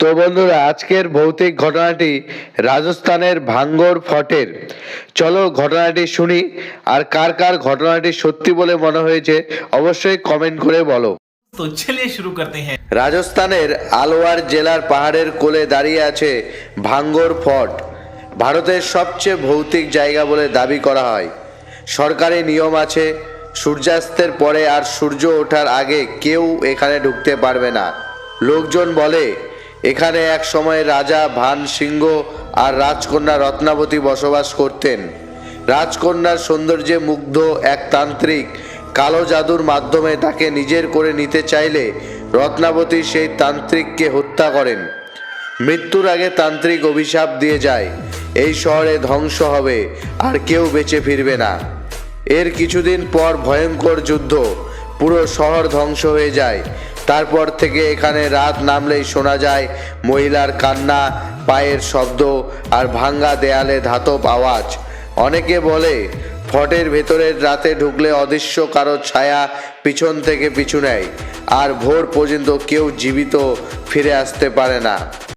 তো বন্ধুরা, আজকের ভৌতিক ঘটনাটি রাজস্থানের ভাঙ্গর ফোর্টের। চলো ঘটনাটি শুনি। আর কার কার ঘটনাটি সত্যি বলে মনে হয়েছে অবশ্যই কমেন্ট করে বলো। तो चलिए शुरू करते हैं। রাজস্থানের আলওয়ার জেলার পাহাড়ের কোলে দাঁড়িয়ে আছে ভাঙ্গর ফোর্ট। ভারতের সবচেয়ে ভৌতিক জায়গা বলে দাবি করা হয়। সরকারি নিয়ম আছে, সূর্যাস্তের পরে আর সূর্য ওঠার আগে কেউ এখানে ঢুকতে পারবে না। লোকজন বলে এখানে এক সময় রাজা ভান সিংহ আর রাজকন্যা রত্নাবতী বসবাস করতেন। রাজকন্যার সৌন্দর্যে মুগ্ধ এক তান্ত্রিক কালো জাদুর মাধ্যমে তাকে নিজের করে নিতে চাইলে রত্নাবতী সেই তান্ত্রিককে হত্যা করেন। মৃত্যুর আগে তান্ত্রিক অভিশাপ দিয়ে যায়, এই শহরে ধ্বংস হবে আর কেউ বেঁচে ফিরবে না। এর কিছুদিন পর ভয়ঙ্কর যুদ্ধ, পুরো শহর ধ্বংস হয়ে যায়। তারপর থেকে এখানে রাত নামলেই শোনা যায় মহিলার কান্না, পায়ের শব্দ আর ভাঙ্গা দেয়ালে ধাতব আওয়াজ। অনেকে বলে ফোর্টের ভেতরের রাতে ঢুকলে অদৃশ্য কারো ছায়া পিছন থেকে পিছু নেয় আর ভোর পর্যন্ত কেউ জীবিত ফিরে আসতে পারে না।